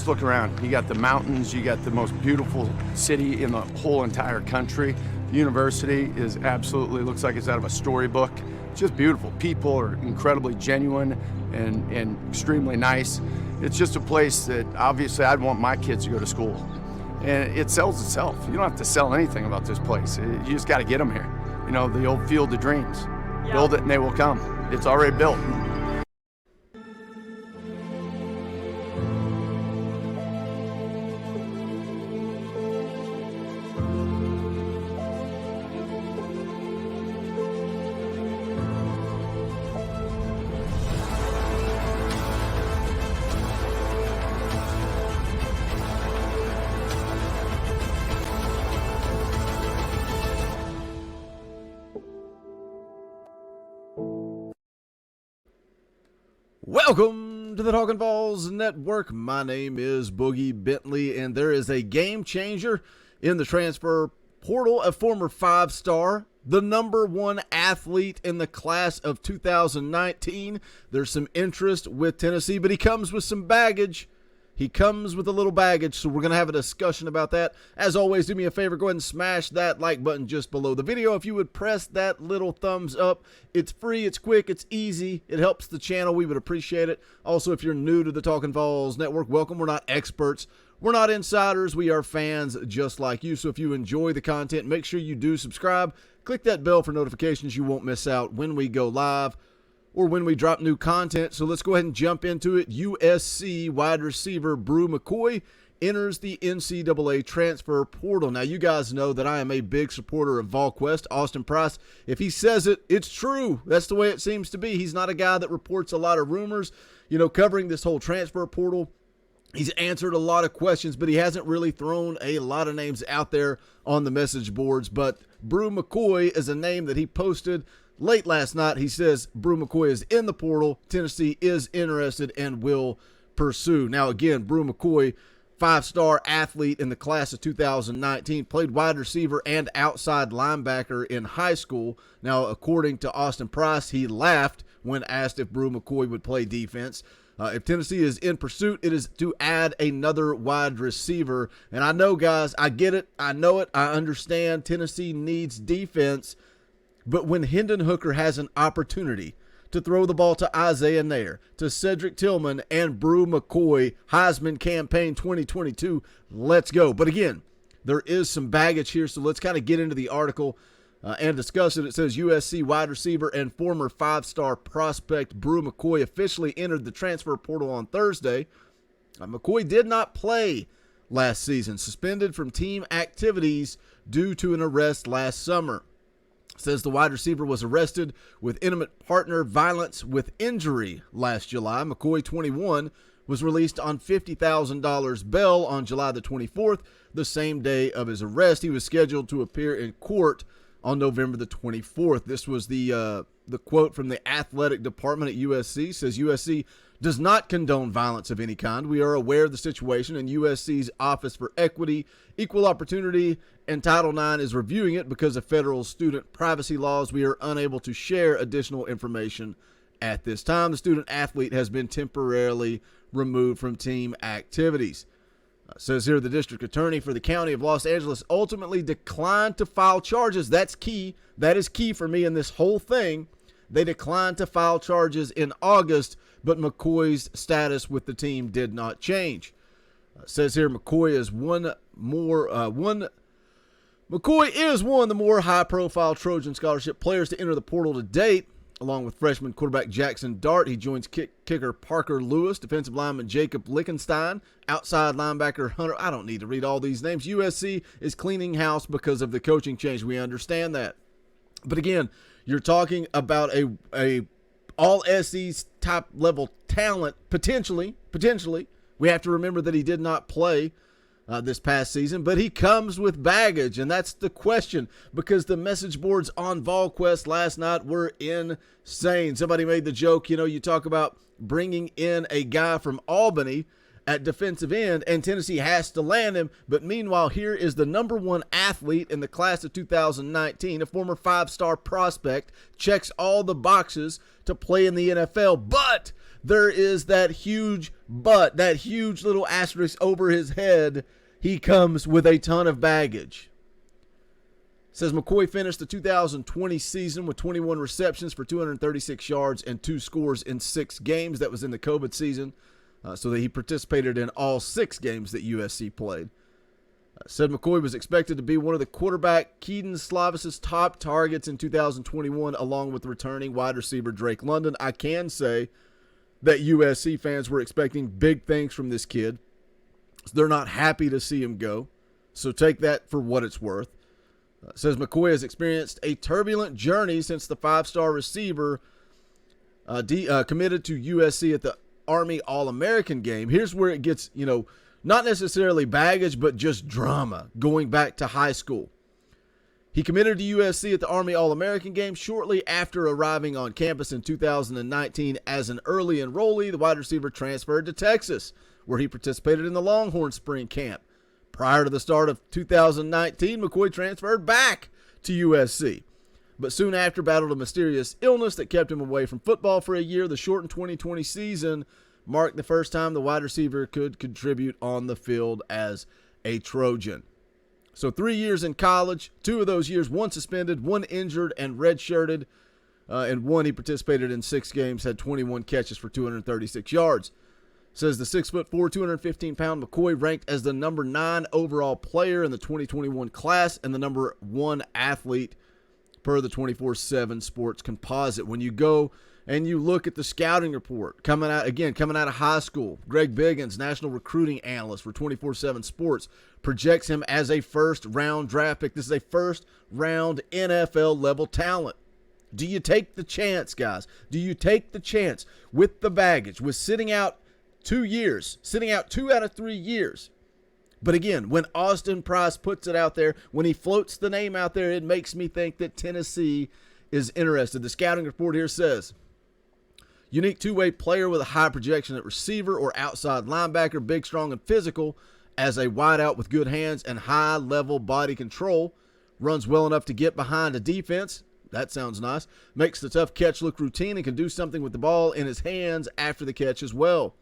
just look around. You got the mountains, you got the most beautiful city in the whole entire country. The university is absolutely, looks like it's out of a storybook. It's just beautiful. People are incredibly genuine and extremely nice. It's just a place that obviously I'd want my kids to go to school. And it sells itself. You don't have to sell anything about this place. You just got to get them here. You know, the old field of dreams. Yep. Build it and they will come. It's already built. Welcome to the Talkin VAWLS Network. My name is Boogie Bentley, and there is a game changer in the transfer portal. A former 5-star, the #1 athlete in the class of 2019. There's some interest with Tennessee, but he comes with some baggage. He comes with a little baggage, so we're going to have a discussion about that. As always, do me a favor, go ahead and smash that like button just below the video. If you would press that little thumbs up, it's free, it's quick, it's easy. It helps the channel. We would appreciate it. Also, if you're new to the Talkin VAWLS Network, welcome. We're not experts. We're not insiders. We are fans just like you. So if you enjoy the content, make sure you do subscribe. Click that bell for notifications. You won't miss out when we go live or when we drop new content. So let's go ahead and jump into it. USC wide receiver Bru McCoy enters the NCAA transfer portal. Now, you guys know that I am a big supporter of VolQuest, Austin Price. If he says it, it's true. That's the way it seems to be. He's not a guy that reports a lot of rumors, you know, covering this whole transfer portal. He's answered a lot of questions, but he hasn't really thrown a lot of names out there on the message boards. But Bru McCoy is a name that he posted late last night. He says Bru McCoy is in the portal. Tennessee is interested and will pursue. Now, again, Bru McCoy, 5-star athlete in the class of 2019, played wide receiver and outside linebacker in high school. Now, according to Austin Price, he laughed when asked if Bru McCoy would play defense. If Tennessee is in pursuit, it is to add another wide receiver. And I know, guys, I get it. I know it. I understand Tennessee needs defense. But when Hendon Hooker has an opportunity to throw the ball to Isaiah Nair, to Cedric Tillman, and Bru McCoy, Heisman campaign 2022, let's go. But again, there is some baggage here, so let's kind of get into the article and discuss it. It says USC wide receiver and former 5-star prospect Bru McCoy officially entered the transfer portal on Thursday. McCoy did not play last season, suspended from team activities due to an arrest last summer. Says the wide receiver was arrested with intimate partner violence with injury last July. McCoy, 21, was released on $50,000 bail on July the 24th, the same day of his arrest. He was scheduled to appear in court on November the 24th. This was the quote from the athletic department at USC. Says USC does not condone violence of any kind. We are aware of the situation, and USC's Office for Equity, Equal Opportunity, and Title IX is reviewing it because of federal student privacy laws. We are unable to share additional information at this time. The student athlete has been temporarily removed from team activities. Says here the district attorney for the county of Los Angeles ultimately declined to file charges. That's key. That is key for me in this whole thing. They declined to file charges in August, but McCoy's status with the team did not change. Says here McCoy is one of the more high-profile Trojan Scholarship players to enter the portal to date. Along with freshman quarterback Jackson Dart, he joins kicker Parker Lewis, defensive lineman Jacob Lickenstein, outside linebacker Hunter. I don't need to read all these names. USC is cleaning house because of the coaching change. We understand that. But again, you're talking about a all-SEC top-level talent, potentially. We have to remember that he did not play this past season, but he comes with baggage, and that's the question, because the message boards on VolQuest last night were insane. Somebody made the joke, you know, you talk about bringing in a guy from Albany at defensive end, and Tennessee has to land him. But meanwhile, here is the #1 athlete in the class of 2019, a former 5-star prospect, checks all the boxes to play in the NFL. But there is that huge but, that huge little asterisk over his head. He comes with a ton of baggage. Says McCoy finished the 2020 season with 21 receptions for 236 yards and 2 scores in 6 games. That was in the COVID season, so that he participated in all 6 games that USC played. Said McCoy was expected to be one of the quarterback Keaton Slavis's top targets in 2021, along with returning wide receiver Drake London. I can say that USC fans were expecting big things from this kid. They're not happy to see him go, so take that for what it's worth. Says McCoy has experienced a turbulent journey since the 5-star receiver committed to USC at the Army All-American game. Here's where it gets, not necessarily baggage, but just drama going back to high school. He committed to USC at the Army All-American game shortly after arriving on campus in 2019 as an early enrollee. The wide receiver transferred to Texas, where he participated in the Longhorn Spring Camp. Prior to the start of 2019, McCoy transferred back to USC, but soon after battled a mysterious illness that kept him away from football for a year. The shortened 2020 season marked the first time the wide receiver could contribute on the field as a Trojan. So 3 years in college, 2 of those years, 1 suspended, 1 injured and redshirted, and 1 he participated in 6 games, had 21 catches for 236 yards. Says the 6'4", 215-pound McCoy ranked as the number 9 overall player in the 2021 class and the number 1 athlete per the 24/7 Sports Composite. When you go and you look at the scouting report coming out of high school, Greg Biggins, national recruiting analyst for 24/7 Sports, projects him as a first-round draft pick. This is a first-round NFL-level talent. Do you take the chance, guys? Do you take the chance with the baggage, with sitting out 2 years, sitting out 2 out of 3 years? But again, when Austin Price puts it out there, when he floats the name out there, it makes me think that Tennessee is interested. The scouting report here says, unique two-way player with a high projection at receiver or outside linebacker, big, strong, and physical as a wideout with good hands and high-level body control, runs well enough to get behind a defense. That sounds nice. Makes the tough catch look routine and can do something with the ball in his hands after the catch as well.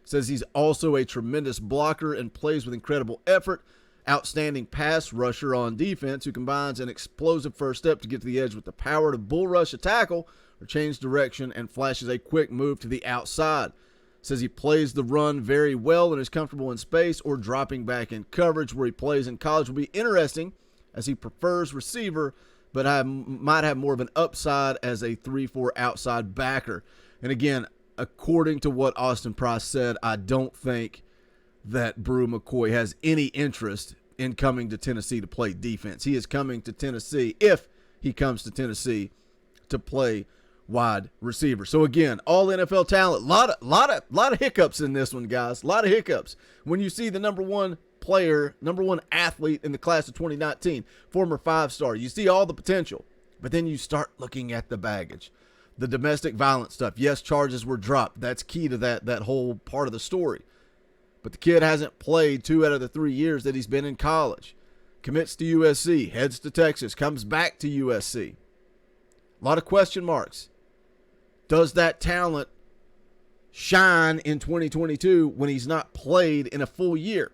Says he's also a tremendous blocker and plays with incredible effort. Outstanding pass rusher on defense who combines an explosive first step to get to the edge with the power to bull rush a tackle or change direction and flashes a quick move to the outside. Says he plays the run very well and is comfortable in space or dropping back in coverage. Where he plays in college will be interesting as he prefers receiver, but might have more of an upside as a 3-4 outside backer. And again, according to what Austin Price said, I don't think that Bru McCoy has any interest in coming to Tennessee to play defense. He is coming to Tennessee, if he comes to Tennessee, to play wide receiver. So again, all NFL talent. Lot of hiccups in this one, guys. A lot of hiccups. When you see the number 1 player, number 1 athlete in the class of 2019, former 5-star, you see all the potential, but then you start looking at the baggage. The domestic violence stuff. Yes, charges were dropped. That's key to that whole part of the story. But the kid hasn't played 2 out of the 3 years that he's been in college. Commits to USC, heads to Texas, comes back to USC. A lot of question marks. Does that talent shine in 2022 when he's not played in a full year?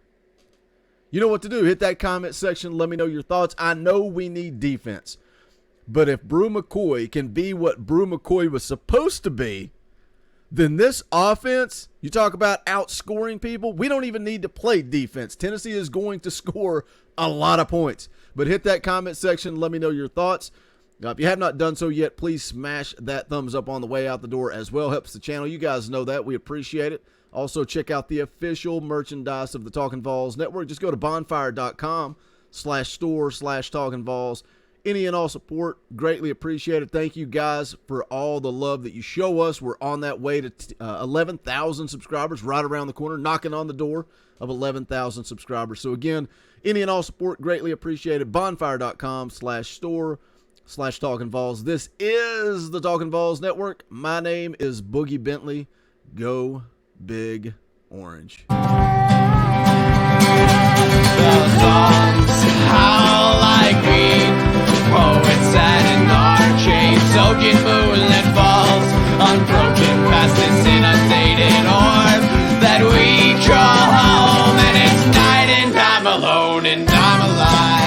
You know what to do. Hit that comment section. Let me know your thoughts. I know we need defense. But if Bru McCoy can be what Bru McCoy was supposed to be, then this offense, you talk about outscoring people, we don't even need to play defense. Tennessee is going to score a lot of points. But hit that comment section. Let me know your thoughts. If you have not done so yet, please smash that thumbs up on the way out the door as well. Helps the channel. You guys know that. We appreciate it. Also, check out the official merchandise of the Talkin VAWLS Network. Just go to bonfire.com/store/TalkinVAWLS. Any and all support, greatly appreciated. Thank you guys for all the love that you show us. We're on that way to 11,000 subscribers, right around the corner, knocking on the door of 11,000 subscribers. So again, any and all support, greatly appreciated. Bonfire.com/store/TalkinVAWLS. This is the Talkin VAWLS Network. My name is Boogie Bentley. Go Big Orange. The songs how like me, poets sat in arcade, soaking moonlit falls, unbroken past this innocent. alone and I'm alive.